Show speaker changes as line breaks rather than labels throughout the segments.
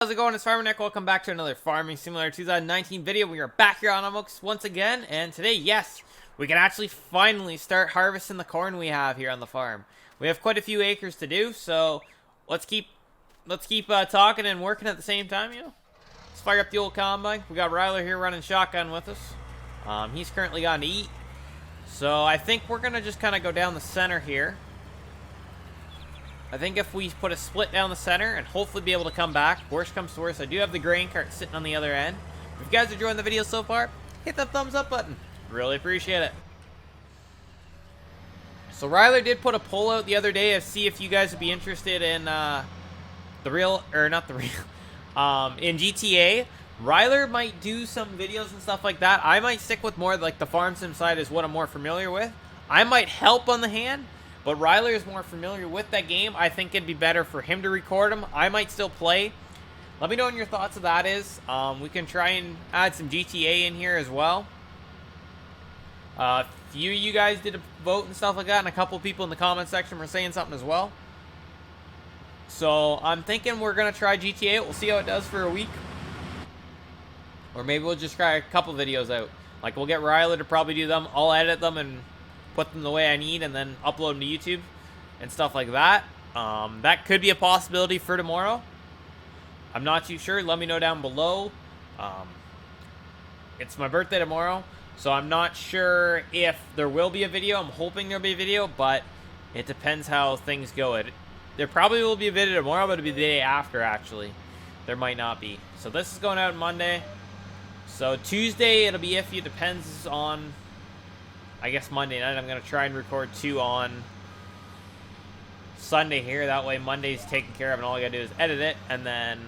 How's it going? It's Farmer Nick. Welcome back to another Farming Simulator 2019 video. We are back here on Amok's once again, and today, yes, we can actually finally start harvesting the corn we have here on the farm. We have quite a few acres to do, so let's keep talking and working at the same time. Let's fire up the old combine. We got Ryler here running shotgun with us. He's currently gone to eat, so I think we're gonna just kind of go down the center here. I think if we put a split down the center and hopefully be able to come back, worst comes to worst, I do have the grain cart sitting on the other end. If you guys are enjoying the video so far, hit that thumbs up button. Really appreciate it. So Ryler did put a poll out the other day to see if you guys would be interested in in GTA. Ryler might do some videos and stuff like that. I might stick with more like the farm sim side is what I'm more familiar with. I might help on the hand. But Ryler is more familiar with that game. I think it'd be better for him to record them. I might still play. Let me know what your thoughts of that is. We can try and add some GTA in here as well. A few of you guys did a vote and stuff like that, and a couple people in the comment section were saying something as well. So I'm thinking we're going to try GTA. We'll see how it does for a week. Or maybe we'll just try a couple videos out. Like, we'll get Ryler to probably do them. I'll edit them and put them the way I need and then upload them to YouTube and stuff like that. That could be a possibility for tomorrow. I'm not too sure. Let me know down below. It's my birthday tomorrow, so I'm not sure if there will be a video. I'm hoping there'll be a video, but it depends how things go. There probably will be a video tomorrow, but it'll be the day after, actually. There might not be. So this is going out Monday. So Tuesday, it'll be iffy. It depends on, I guess, Monday night. I'm going to try and record 2 on Sunday here. That way Monday's taken care of and all I got to do is edit it. And then,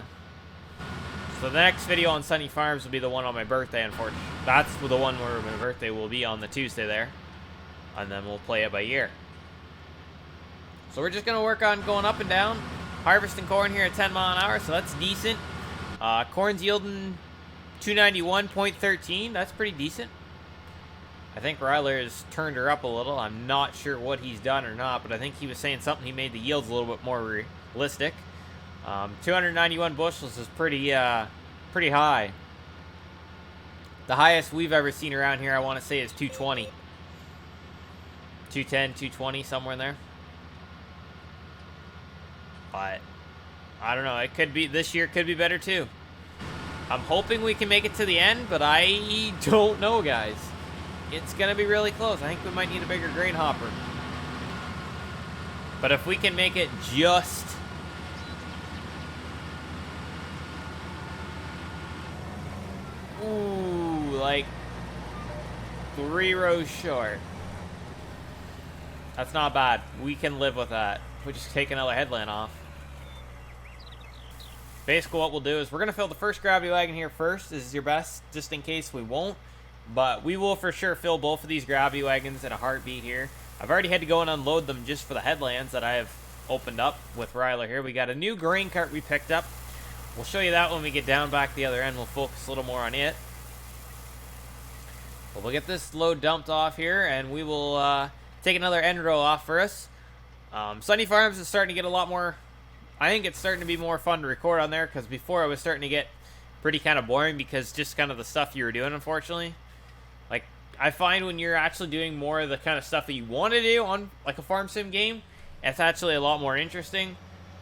so the next video on Sunny Farms will be the one on my birthday, unfortunately. That's the one where my birthday will be on the Tuesday there. And then we'll play it by year. So we're just going to work on going up and down. Harvesting corn here at 10 mile an hour, so that's decent. Corn's yielding 291.13. That's pretty decent. I think Ryler has turned her up a little. I'm not sure what he's done or not, but I think he was saying something. He made the yields a little bit more realistic. 291 bushels is pretty high. The highest we've ever seen around here, I want to say, is 220. 210, 220, somewhere in there. But I don't know. It could be, this year could be better too. I'm hoping we can make it to the end, but I don't know, guys. It's going to be really close. I think we might need a bigger grain hopper. But if we can make it just... Ooh, like 3 rows short. That's not bad. We can live with that. We just take another headland off. Basically what we'll do is we're going to fill the first gravity wagon here first. This is your best, just in case we won't. But we will for sure fill both of these gravity wagons in a heartbeat here. I've already had to go and unload them just for the headlands that I have opened up with Ryler here. We got a new grain cart we picked up. We'll show you that when we get down back the other end. We'll focus a little more on it. But we'll get this load dumped off here, and we will take another end row off for us. Sunny Farms is starting to get a lot more... I think it's starting to be more fun to record on there, because before it was starting to get pretty kind of boring because just kind of the stuff you were doing, unfortunately. Like, I find when you're actually doing more of the kind of stuff that you want to do on, like, a farm sim game, it's actually a lot more interesting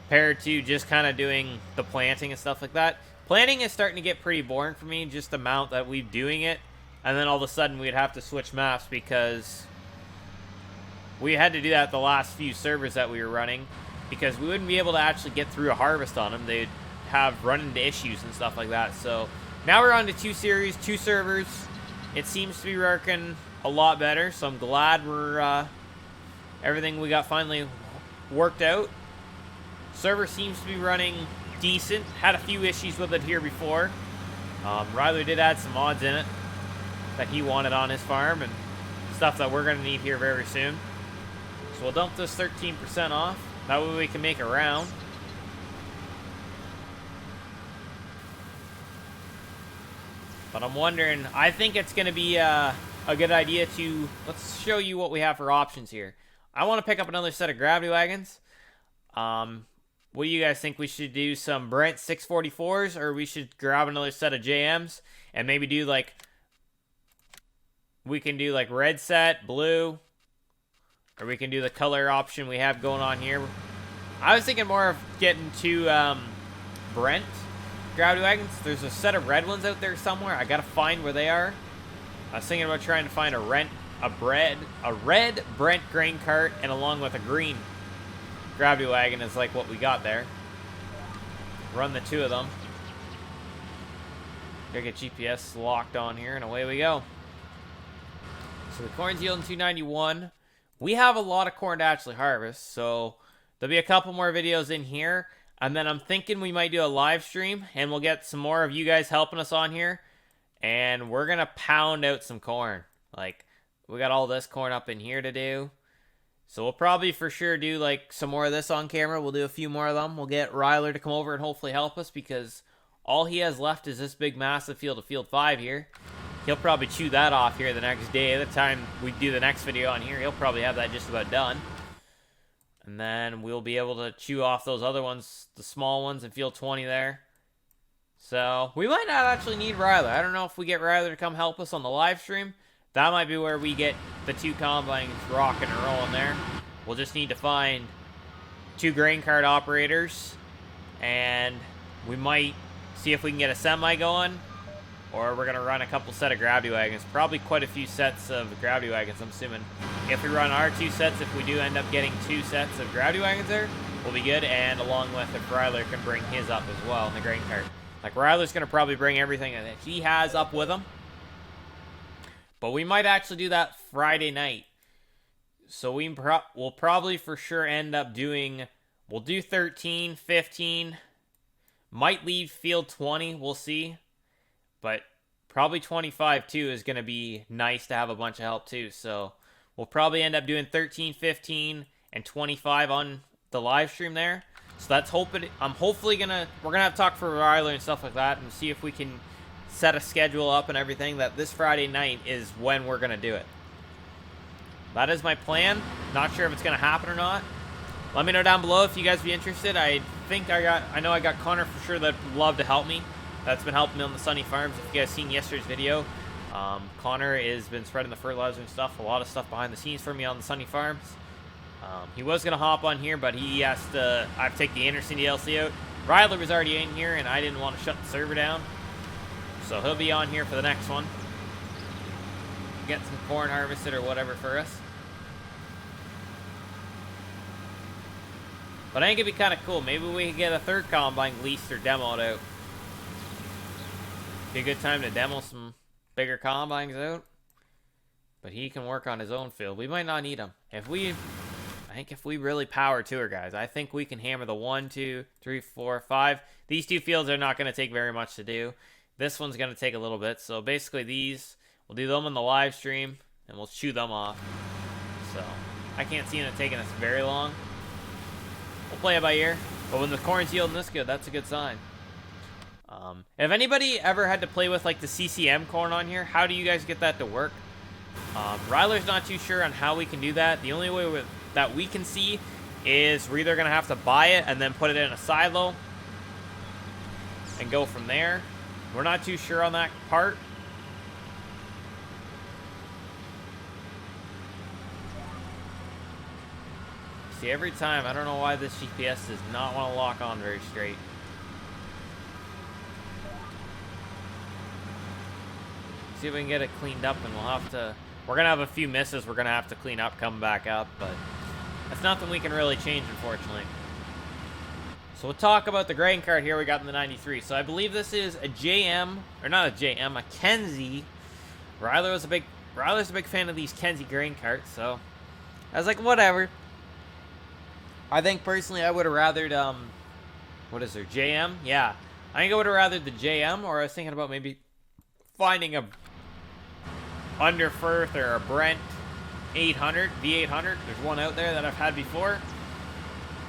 compared to just kind of doing the planting and stuff like that. Planting is starting to get pretty boring for me, just the amount that we're doing it, and then all of a sudden we'd have to switch maps because we had to do that the last few servers that we were running because we wouldn't be able to actually get through a harvest on them. They'd have run into issues and stuff like that. So now we're on to 2 series, 2 servers. It seems to be working a lot better, so I'm glad we're everything we got finally worked out. Server seems to be running decent. Had a few issues with it here before. Ryler did add some mods in it that he wanted on his farm and stuff that we're going to need here very soon. So we'll dump this 13% off. That way we can make a round. But I'm wondering, I think it's going to be a good idea to, let's show you what we have for options here. I want to pick up another set of gravity wagons. what do you guys think? We should do some Brent 644s, or we should grab another set of JMs and maybe do like, we can do like red set, blue, or we can do the color option we have going on here. I was thinking more of getting two Brent gravity wagons. There's a set of red ones out there somewhere. I gotta find where they are. I was thinking about trying to find a red Brent grain cart, and along with a green gravity wagon is like what we got there. Run the two of them. Gotta get GPS locked on here, and away we go. So the corn's yielding 291. We have a lot of corn to actually harvest, so there'll be a couple more videos in here, and then I'm thinking we might do a live stream, and we'll get some more of you guys helping us on here, and we're gonna pound out some corn. Like, we got all this corn up in here to do, so we'll probably for sure do like some more of this on camera. We'll do a few more of them. We'll get Ryler to come over and hopefully help us, because all he has left is this big massive field of field 5 here. He'll probably chew that off here the next day. By the time we do the next video on here, he'll probably have that just about done. And then we'll be able to chew off those other ones, the small ones in field 20 there. So we might not actually need Ryler. I don't know if we get Ryler to come help us on the live stream. That might be where we get the two combines rocking and rolling there. We'll just need to find 2 grain cart operators, and we might see if we can get a semi going, or we're going to run a couple set of gravity wagons. Probably quite a few sets of gravity wagons, I'm assuming. If we run our 2 sets, if we do end up getting 2 sets of gravity wagons there, we'll be good. And along with if Ryler can bring his up as well in the grain cart. Like, Ryler's going to probably bring everything that he has up with him. But we might actually do that Friday night. So we'll probably for sure end up doing, we'll do 13, 15. Might leave field 20, we'll see. But probably 25 too is going to be nice to have a bunch of help too. So we'll probably end up doing 13, 15, and 25 on the live stream there. So that's hoping, we're going to have to talk for Ryler and stuff like that, and see if we can set a schedule up and everything that this Friday night is when we're going to do it. That is my plan. Not sure if it's going to happen or not. Let me know down below if you guys be interested. I know I got Connor for sure that would love to help me. That's been helping me on the Sunny Farms. If you guys seen yesterday's video, Connor has been spreading the fertilizer and stuff. A lot of stuff behind the scenes for me on the Sunny Farms. He was going to hop on here, but he has to, I have to take the Anderson DLC out. Ryler was already in here, and I didn't want to shut the server down. So he'll be on here for the next one. Get some corn harvested or whatever for us. But I think it'd be kind of cool. Maybe we could get a 3rd combine leased or demoed out. Be a good time to demo some bigger combines out. But he can work on his own field. We might not need him. I think if we really power to her, guys, I think we can hammer the 1, 2, 3, 4, 5. These 2 fields are not going to take very much to do. This one's going to take a little bit. So basically these, we'll do them on the live stream, and we'll chew them off. So I can't see it taking us very long. We'll play it by ear. But when the corn's yielding this good, that's a good sign. If anybody ever had to play with like the CCM corn on here, how do you guys get that to work? Ryler's not too sure on how we can do that. The only way that we can see is we're either going to have to buy it and then put it in a silo and go from there. We're not too sure on that part. See, every time, I don't know why this GPS does not want to lock on very straight. See if we can get it cleaned up, and we'll have to, we're going to have a few misses we're going to have to clean up, come back up, but that's nothing we can really change, unfortunately. So we'll talk about the grain cart here we got in the 93. So I believe this is a JM, or not a JM, a Kenzie. Ryler's a big fan of these Kenzie grain carts, so I was like, whatever. I think personally I would have rathered, what is there, JM? Yeah, I think I would have rathered the JM, or I was thinking about maybe finding a Under Firth or a Brent 800, V800. There's one out there that I've had before.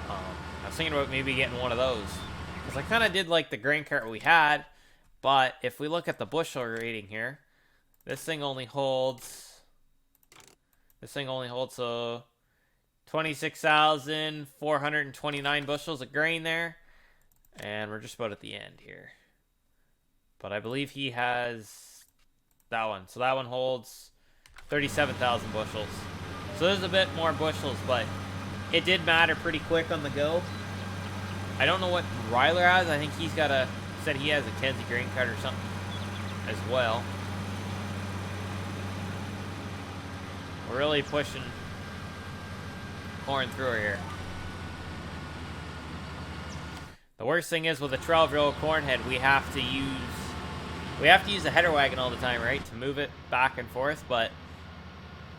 I was thinking about maybe getting one of those, because I kind of did like the grain cart we had, but if we look at the bushel rating here, this thing only holds, 26,429 bushels of grain there. And we're just about at the end here. But I believe he has that one. So that one holds 37,000 bushels. So there's a bit more bushels, but it did matter pretty quick on the go. I don't know what Ryler has. I think he's got said he has a Kenzie grain cart or something as well. We're really pushing corn through here. The worst thing is with a 12-year-old corn head, we have to use a header wagon all the time, right, to move it back and forth. But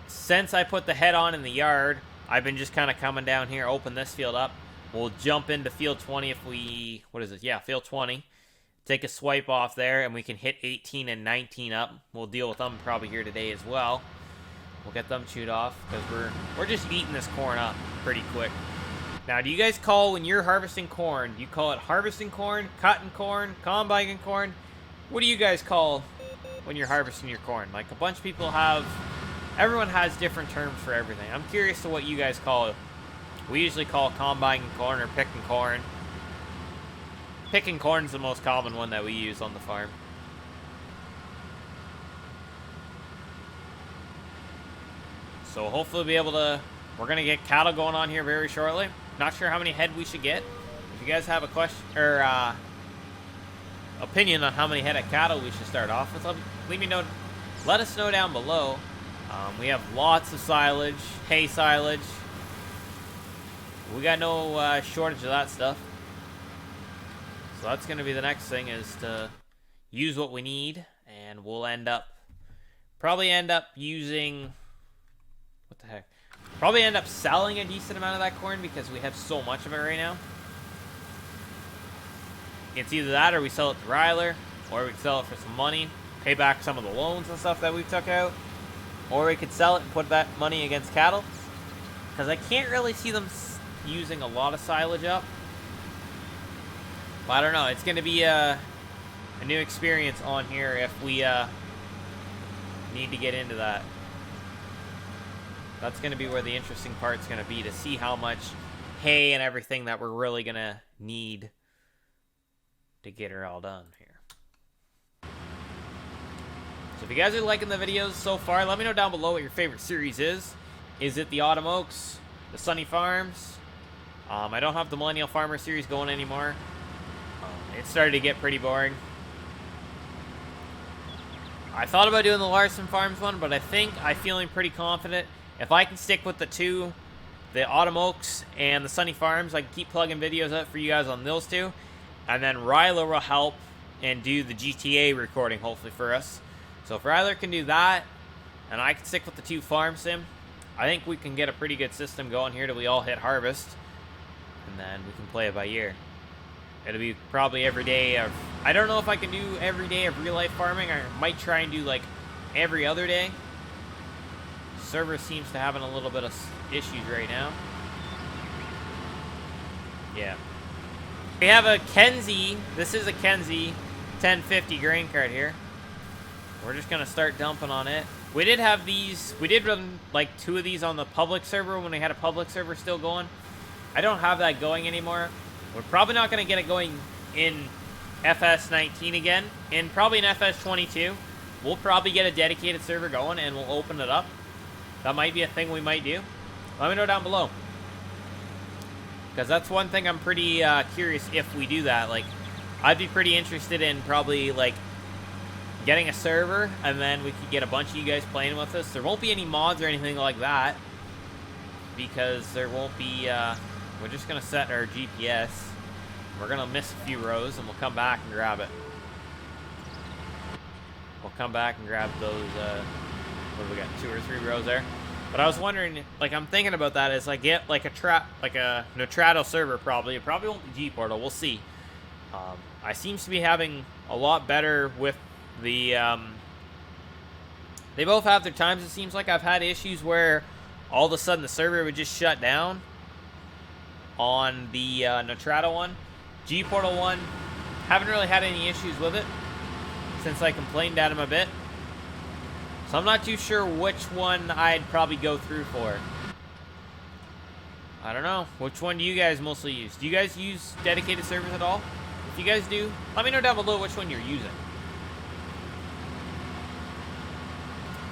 since I put the head on in the yard, I've been just kind of coming down here, open this field up. We'll jump into field 20 if we, what is it? Yeah, field 20. Take a swipe off there, and we can hit 18 and 19 up. We'll deal with them probably here today as well. We'll get them chewed off because we're just eating this corn up pretty quick. Now, do you guys call, when you're harvesting corn, do you call it harvesting corn, cutting corn, combining corn? What do you guys call when you're harvesting your corn? Like, a bunch of people everyone has different terms for everything. I'm curious to what you guys call it. We usually call combining corn or picking corn. Picking corn is the most common one that we use on the farm. So hopefully we'll be able to, we're going to get cattle going on here very shortly. Not sure how many head we should get. If you guys have a question or opinion on how many head of cattle we should start off with, let us know down below. We have lots of silage, hay silage. We got no shortage of that stuff. So that's going to be the next thing, is to use what we need, and we'll probably end up using, what the heck? Probably end up selling a decent amount of that corn because we have so much of it right now. It's either that or we sell it to Ryler, or we can sell it for some money, pay back some of the loans and stuff that we took out, or we could sell it and put that money against cattle, because I can't really see them using a lot of silage up. But I don't know. It's going to be a new experience on here if we need to get into that. That's going to be where the interesting part's going to be, to see how much hay and everything that we're really going to need to get her all done here. So if you guys are liking the videos so far, let me know down below what your favorite series is. Is it the Autumn Oaks, the Sunny Farms? I don't have the Millennial Farmer series going anymore. It started to get pretty boring. I thought about doing the Larson Farms one, but I think I'm feeling pretty confident. If I can stick with the two, the Autumn Oaks and the Sunny Farms, I can keep plugging videos up for you guys on those two. And then Ryler will help and do the GTA recording, hopefully, for us. So if Ryler can do that, and I can stick with the two farm sim, I think we can get a pretty good system going here till we all hit harvest. And then we can play it by ear. It'll be probably every day of, I don't know if I can do every day of real life farming. I might try and do like every other day. Server seems to having a little bit of issues right now. Yeah. We have a Kenzie. This is a Kenzie 1050 grain cart here. We're just going to start dumping on it. We did have these. We did run like 2 of these on the public server when we had a public server still going. I don't have that going anymore. We're probably not going to get it going in FS19 again. And probably in FS22. We'll probably get a dedicated server going and we'll open it up. That might be a thing we might do. Let me know down below. Because that's one thing I'm pretty curious if we do that. Like, I'd be pretty interested in probably, like, getting a server, and then we could get a bunch of you guys playing with us. There won't be any mods or anything like that, because there won't be, we're just going to set our GPS. We're going to miss a few rows, and we'll come back and grab it. We'll come back and grab those, what do we got, 2 or 3 rows there? But I was wondering, like, I'm thinking about that as I get, like, a Notrado server probably. It probably won't be G-Portal. We'll see. I seems to be having a lot better with the, they both have their times. It seems like I've had issues where all of a sudden the server would just shut down on the Notrado one. G-Portal one, haven't really had any issues with it since I complained at him a bit. So I'm not too sure which one I'd probably go through for. I don't know. Which one do you guys mostly use? Do you guys use dedicated servers at all? If you guys do, let me know down below which one you're using.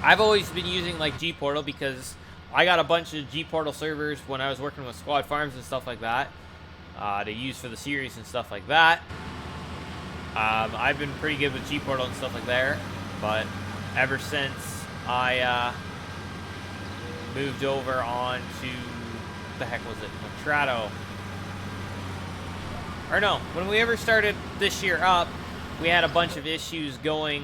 I've always been using like G-Portal because I got a bunch of G-Portal servers when I was working with Squad Farms and stuff like that to use for the series and stuff like that. I've been pretty good with G-Portal and stuff like that, but ever since I moved over on to, what the heck was it, Matrato. Or no, when we ever started this year up, we had a bunch of issues going,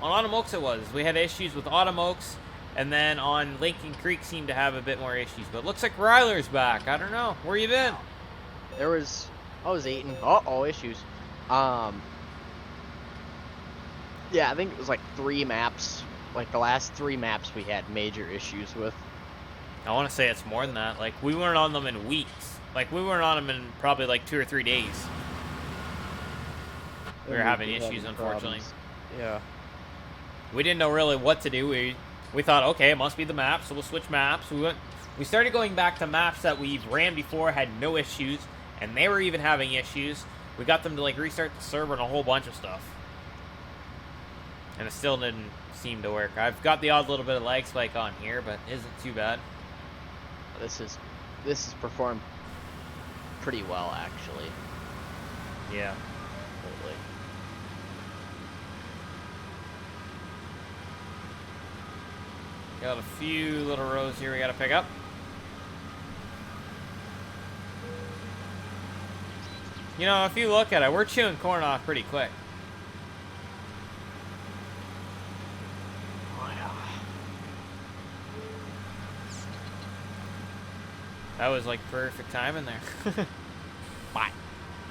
on Automokes it was. We had issues with Automokes, and then on Lincoln Creek seemed to have a bit more issues. But it looks like Ryler's back. I don't know. Where you been?
I was eating. Issues. Yeah, I think it was like 3 maps. Like the last 3 maps we had major issues with.
I want to say it's more than that. Like, we weren't on them in weeks. Like, we weren't on them in probably like 2 or 3 days. We were having issues, unfortunately.
Problems. Yeah.
We didn't know really what to do. We thought, okay, it must be the map, so we'll switch maps. We started going back to maps that we ran before, had no issues, and they were even having issues. We got them to like restart the server and a whole bunch of stuff. And it still didn't seem to work. I've got the odd little bit of lag spike on here, but it isn't too bad.
This is performed pretty well, actually.
Yeah.
Totally.
Got a few little rows here we gotta pick up. You know, if you look at it, we're chewing corn off pretty quick. That was like perfect timing there.
Bye.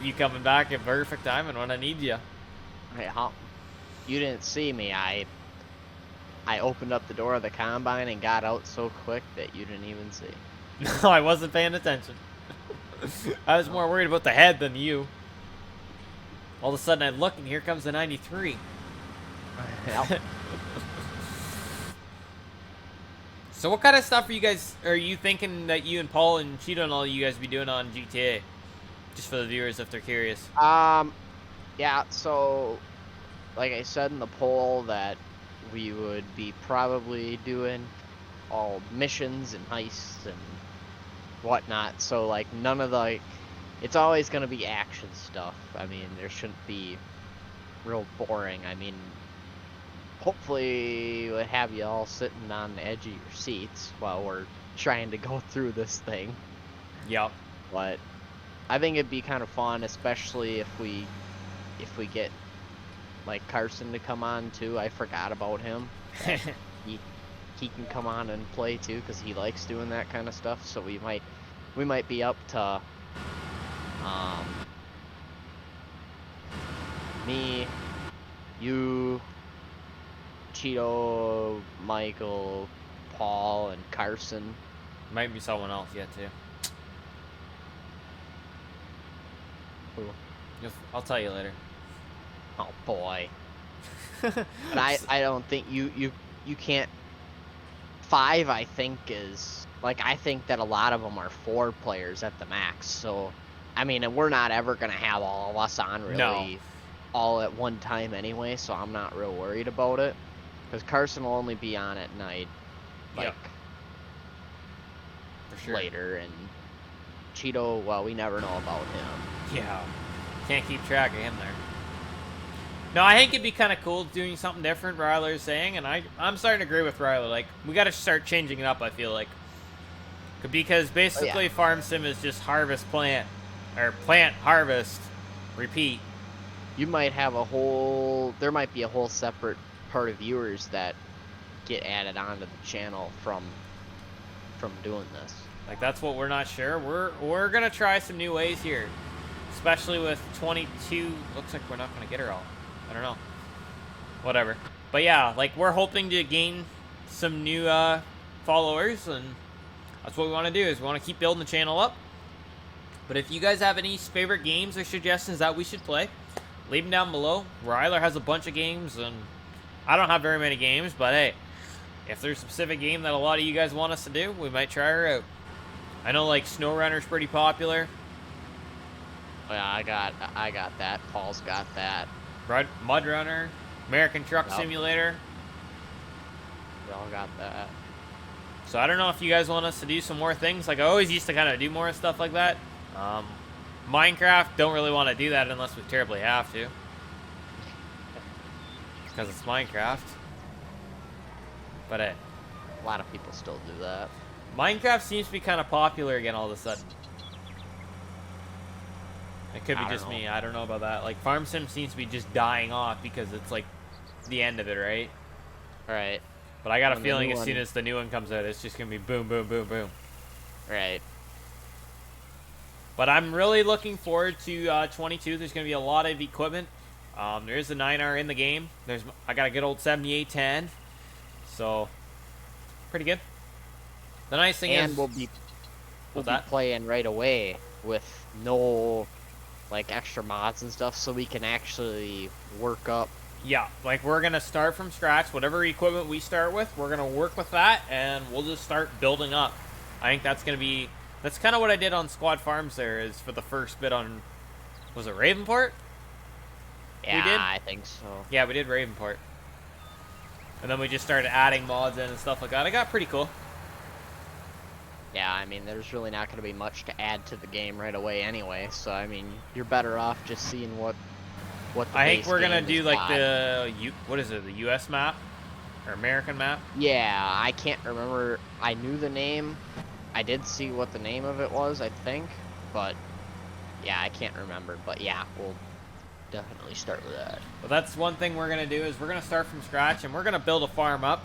You coming back at perfect timing when I need you.
Hey, you didn't see me. I opened up the door of the combine and got out so quick that you didn't even see.
No, I wasn't paying attention. I was more worried about the head than you. All of a sudden I look and here comes the 93.
Yep.
So what kind of stuff are you thinking that you and Paul and Cheeto and all you guys be doing on GTA? Just for the viewers if they're curious.
Yeah, so like I said in the poll that we would be probably doing all missions and heists and whatnot. So like none of the, it's always gonna be action stuff. I mean, there shouldn't be real boring. I mean, hopefully we'll have you all sitting on the edge of your seats while we're trying to go through this thing.
Yep.
But I think it'd be kind of fun, especially if we get like Carson to come on too. I forgot about him. he can come on and play too because he likes doing that kind of stuff. So we might be up to me, you, Cheeto, Michael, Paul, and Carson.
Might be someone else yet too.
Who?
I'll tell you later.
Oh boy. But I don't think you can't. 5 I think is like, I think that a lot of them are 4 players at the max. So I mean, we're not ever gonna have all of us on really all at one time anyway. So I'm not real worried about it because Carson will only be on at night, like
for sure.
later, and Cheeto, well, we never know about him.
Yeah, can't keep track of him there. No, I think it'd be kind of cool doing something different, Ryler's saying, and I'm starting to agree with Ryler. Like, we got to start changing it up, I feel like. Because basically Farm Sim is just harvest, plant, or plant, harvest, repeat.
You might have there might be a whole separate part of viewers that get added onto the channel from doing this.
Like, that's what we're not sure. We're going to try some new ways here. Especially with 22. Looks like we're not going to get her all. I don't know. Whatever. But yeah, like, we're hoping to gain some new followers, and that's what we want to do, is we want to keep building the channel up. But if you guys have any favorite games or suggestions that we should play, leave them down below. Ryler has a bunch of games, and I don't have very many games, but hey, if there's a specific game that a lot of you guys want us to do, we might try her out. I know like SnowRunner's pretty popular.
Oh, yeah, I got that. Paul's got that.
Mud Runner, American Truck
Yep.
Simulator.
We all got that.
So I don't know if you guys want us to do some more things. Like I always used to kind of do more stuff like that. Minecraft, don't really want to do that unless we terribly have to. Because it's Minecraft. But
A lot of people still do that.
Minecraft seems to be kind of popular again all of a sudden. It could be just me. I don't know about that. Like Farm Sim seems to be just dying off because it's like the end of it, right?
Right.
But I got a feeling as soon as the new one comes out, it's just going to be boom, boom, boom, boom.
Right.
But I'm really looking forward to 22. There's going to be a lot of equipment. There is a 9R in the game. I got a good old 7810. So, pretty good. The nice thing is...
we'll be playing right away with no, like, extra mods and stuff, so we can actually work up.
Yeah, like, we're going to start from scratch. Whatever equipment we start with, we're going to work with that, and we'll just start building up. I think that's going to be... That's kind of what I did on Squad Farms there, is for the first bit on... Was it Ravenport?
Yeah,
we did?
I think so.
Yeah, we did Ravenport. And then we just started adding mods in and stuff like that. It got pretty cool.
Yeah, I mean, there's really not going to be much to add to the game right away anyway, so, I mean, you're better off just seeing what the
I think we're going to do, like,
got.
what is it, the U.S. map? Or American map?
Yeah, I can't remember. I knew the name. I did see what the name of it was, I think, but, yeah, I can't remember. But, yeah, we'll definitely start with that.
Well, that's one thing we're going to do, is we're going to start from scratch, and we're going to build a farm up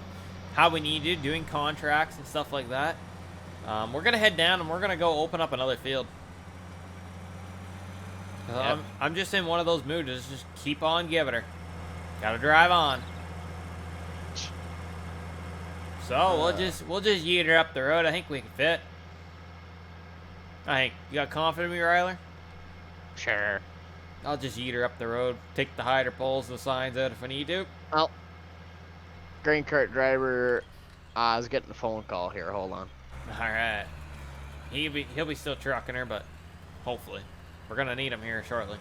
how we need to, doing contracts and stuff like that. We're going to head down, and we're going to go open up another field.
Yep.
I'm just in one of those moods, just keep on giving her. Gotta drive on. So, we'll just yeet her up the road. I think we can fit. I think. You got confidence in me, Ryler?
Sure.
I'll just yeet her up the road. Take the hider poles and the signs out if I need to.
Well, grain cart driver is getting a phone call here. Hold on.
Alright. He'll be still trucking her, but hopefully. We're going to need him here shortly.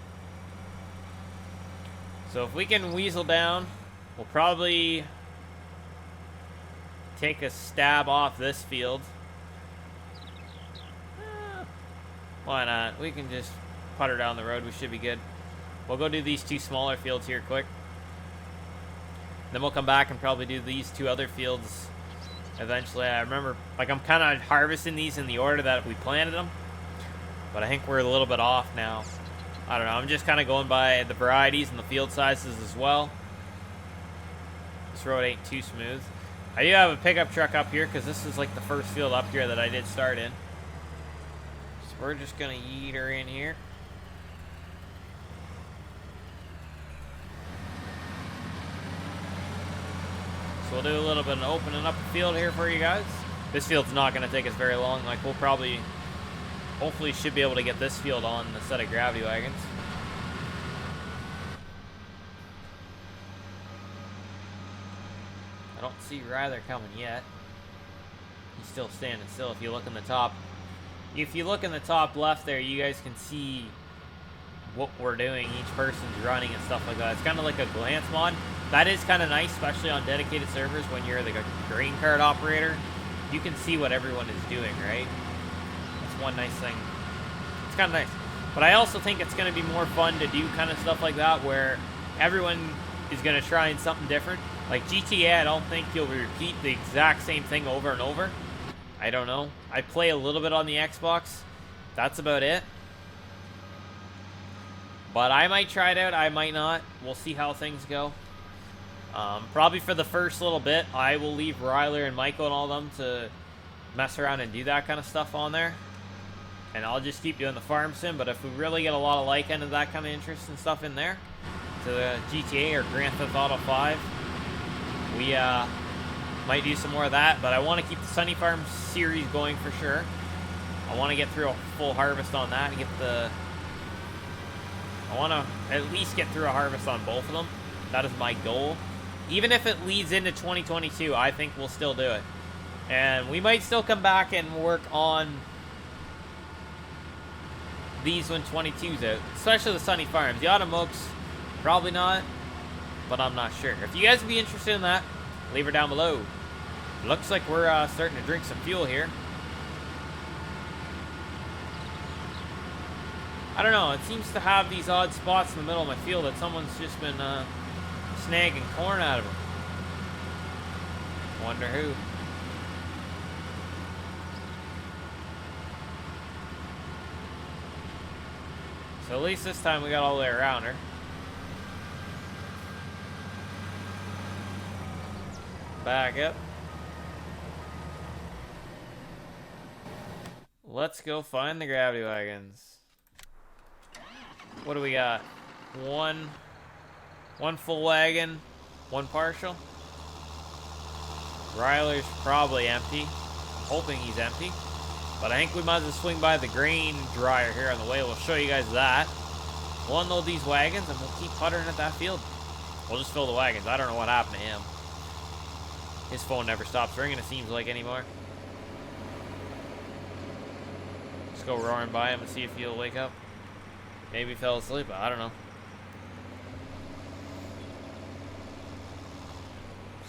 So if we can weasel down, we'll probably take a stab off this field. Why not? We can just putter down the road. We should be good. We'll go do these two smaller fields here quick. Then we'll come back and probably do these two other fields eventually. I remember, like, I'm kind of harvesting these in the order that we planted them. But I think we're a little bit off now. I don't know. I'm just kind of going by the varieties and the field sizes as well. This road ain't too smooth. I do have a pickup truck up here because this is like the first field up here that I did start in. So we're just going to yeet her in here. So we'll do a little bit of opening up the field here for you guys. This field's not going to take us very long. Like, we'll probably... Hopefully should be able to get this field on a set of gravity wagons. I don't see Ryler coming yet. He's still standing still. If you look in the top left there, you guys can see what we're doing. Each person's running and stuff like that. It's kind of like a glance mod. That is kind of nice, especially on dedicated servers when you're like a grain cart operator. You can see what everyone is doing, right? One nice thing. It's kind of nice. But I also think it's going to be more fun to do kind of stuff like that where everyone is going to try something different. Like GTA, I don't think you'll repeat the exact same thing over and over. I don't know. I play a little bit on the Xbox. That's about it. But I might try it out. I might not. We'll see how things go. Probably for the first little bit, I will leave Ryler and Michael and all them to mess around and do that kind of stuff on there. And I'll just keep doing the farm sim, but if we really get a lot of like into that kind of interest and stuff in there, to the GTA or Grand Theft Auto 5, we might do some more of that. But I want to keep the Sunny Farm series going for sure. I want to get through a full harvest on that and get the... I want to at least get through a harvest on both of them. That is my goal. Even if it leads into 2022, I think we'll still do it. And we might still come back and work on these when 22's out, especially the Sunny Farms. The Autumn Oaks, probably not, but I'm not sure. If you guys would be interested in that, leave it down below. Looks like we're starting to drink some fuel here. I don't know, it seems to have these odd spots in the middle of my field that someone's just been snagging corn out of them. Wonder who. So at least this time we got all the way around her. Back up. Let's go find the gravity wagons. What do we got? One full wagon, one partial. Ryler's probably empty. I'm hoping he's empty. But I think we might as well swing by the grain dryer here on the way. We'll show you guys that. We'll unload these wagons and we'll keep puttering at that field. We'll just fill the wagons. I don't know what happened to him. His phone never stops ringing, it seems like, anymore. Let's go roaring by him and see if he'll wake up. Maybe he fell asleep, I don't know.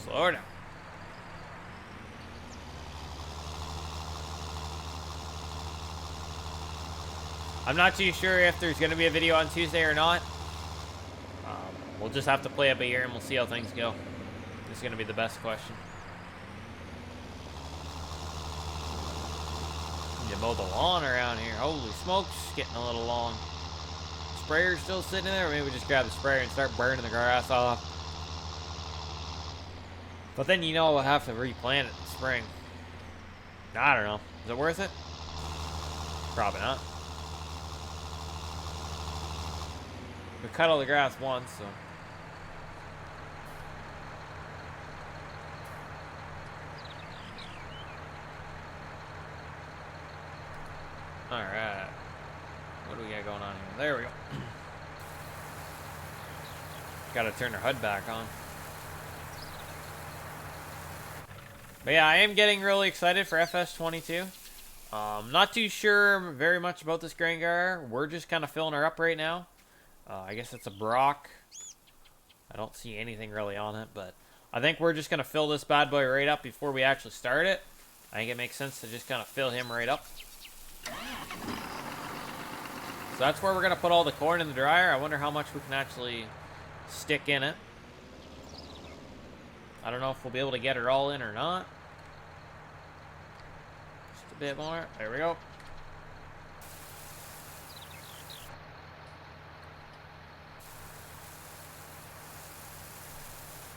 Slow her down. I'm not too sure if there's going to be a video on Tuesday or not. We'll just have to play it by ear and we'll see how things go. This is going to be the best question. Need to mow the lawn around here. Holy smokes, getting a little long. Sprayer's still sitting there. Or maybe we just grab the sprayer and start burning the grass off. But then you know we'll have to replant it in the spring. I don't know. Is it worth it? Probably not. We cut all the grass once, so. Alright. What do we got going on here? There we go. Gotta turn our HUD back on. But yeah, I am getting really excited for FS22. Not too sure very much about this grain dryer. We're just kind of filling her up right now. I guess it's a Brock. I don't see anything really on it, but I think we're just going to fill this bad boy right up before we actually start it. I think it makes sense to just kind of fill him right up. So that's where we're going to put all the corn in the dryer. I wonder how much we can actually stick in it. I don't know if we'll be able to get it all in or not. Just a bit more. There we go.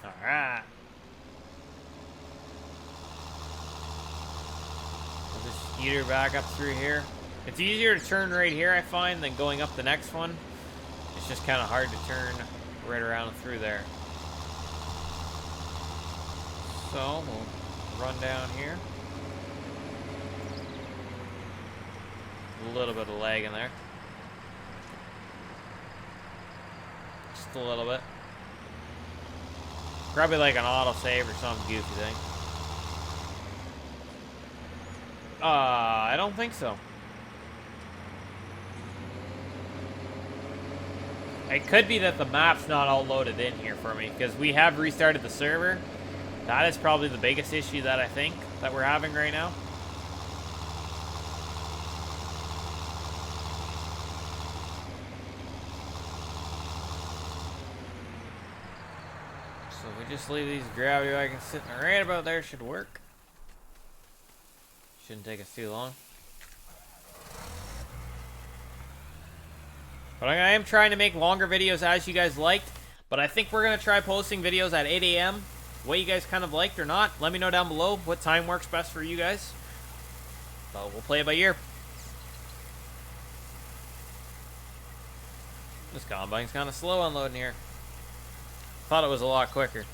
Alright. We'll just skeet her back up through here. It's easier to turn right here, I find, than going up the next one. It's just kind of hard to turn right around through there. So, we'll run down here. A little bit of lag in there. Just a little bit. Probably like an autosave or some goofy thing. I don't think so. It could be that the map's not all loaded in here for me, because we have restarted the server. That is probably the biggest issue that I think that we're having right now. So if we just leave these gravity wagons sitting right about there, should work. Shouldn't take us too long. But I am trying to make longer videos as you guys liked. But I think we're going to try posting videos at 8 a.m. What you guys kind of liked or not. Let me know down below what time works best for you guys. But we'll play it by ear. This combine's kind of slow unloading here. Thought it was a lot quicker.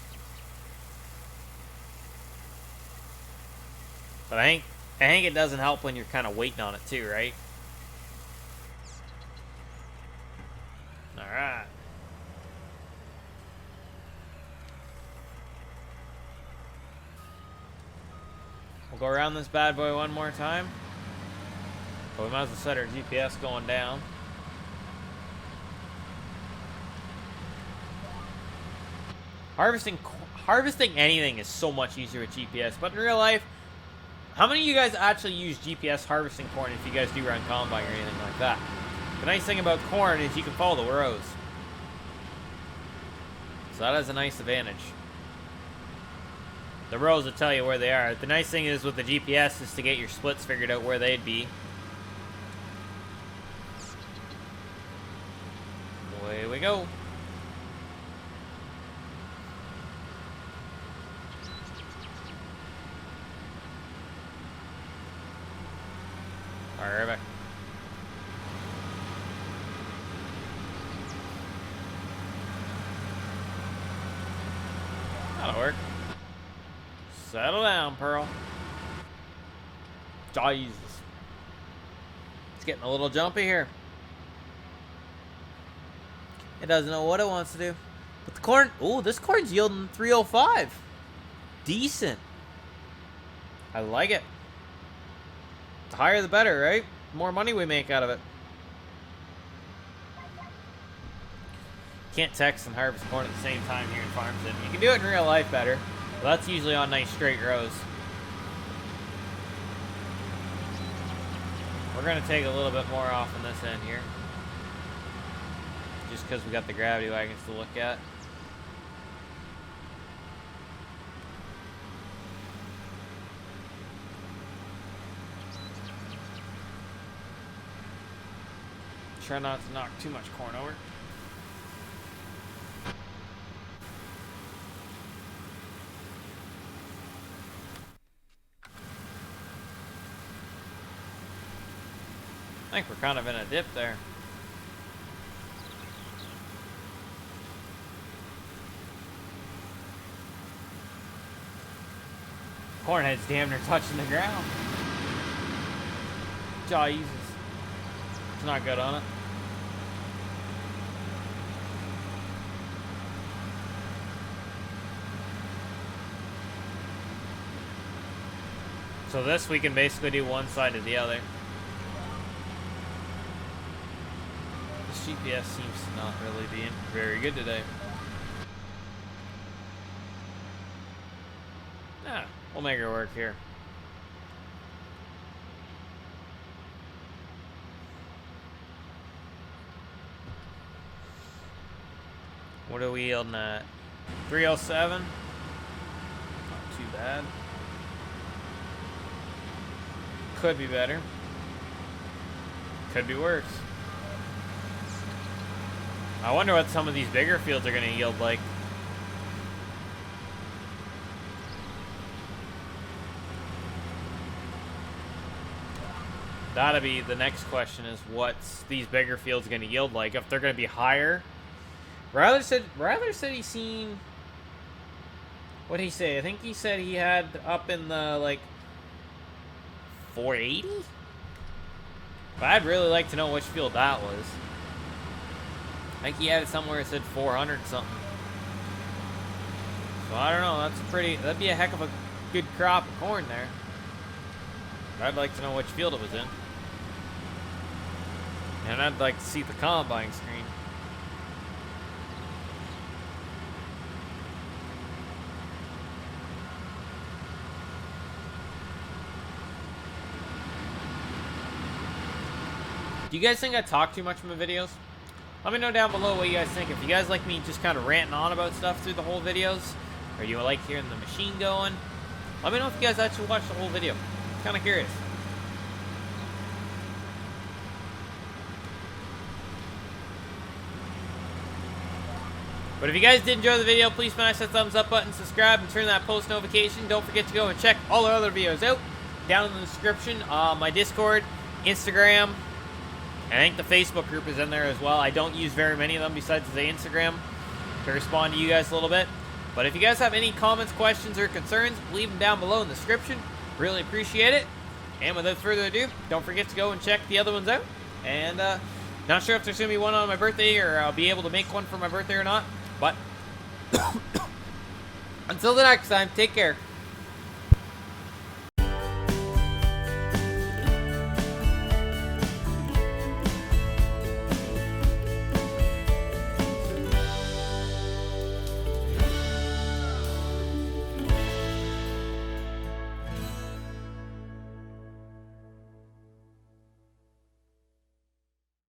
But I think it doesn't help when you're kind of waiting on it too, right? Alright. We'll go around this bad boy one more time. But we might as well set our GPS going down. Harvesting anything is so much easier with GPS, but in real life, how many of you guys actually use GPS harvesting corn if you guys do run combine or anything like that? The nice thing about corn is you can follow the rows. So that has a nice advantage. The rows will tell you where they are. The nice thing is with the GPS is to get your splits figured out where they'd be. Away we go. Alright, right back. That'll work. Settle down, Pearl. Jesus. It's getting a little jumpy here. It doesn't know what it wants to do. But the corn... Ooh, this corn's yielding 305. Decent. I like it. The higher the better, right? The more money we make out of it. Can't text and harvest corn at the same time here in Farm Sim. You can do it in real life better, but that's usually on nice straight rows. We're going to take a little bit more off on this end here. Just because we got the gravity wagons to look at. Try not to knock too much corn over. I think we're kind of in a dip there. Cornhead's damn near touching the ground. Jesus. It's not good on it. So this we can basically do one side or the other. This GPS seems to not really be very good today. Ah, we'll make it work here. What are we yielding at? 307? Not too bad. Could be better. Could be worse. I wonder what some of these bigger fields are going to yield like. That'll be the next question, is what's these bigger fields going to yield like? If they're going to be higher. Ryler said he's seen... What did he say? I think he said he had up in the, like, 480? But I'd really like to know which field that was. I think he had it somewhere that said 400 something. So I don't know, that'd be a heck of a good crop of corn there. But I'd like to know which field it was in. And I'd like to see the combine screen. Do you guys think I talk too much in my videos? Let me know down below what you guys think. If you guys like me just kind of ranting on about stuff through the whole videos, or you like hearing the machine going, let me know if you guys actually watch the whole video. I'm kind of curious. But if you guys did enjoy the video, please smash that thumbs up button, subscribe, and turn that post notification. Don't forget to go and check all our other videos out down in the description. My Discord, Instagram, I think the Facebook group is in there as well. I don't use very many of them besides the Instagram to respond to you guys a little bit. But if you guys have any comments, questions, or concerns, leave them down below in the description. Really appreciate it. And without further ado, don't forget to go and check the other ones out. And not sure if there's going to be one on my birthday or I'll be able to make one for my birthday or not. But until the next time, take care.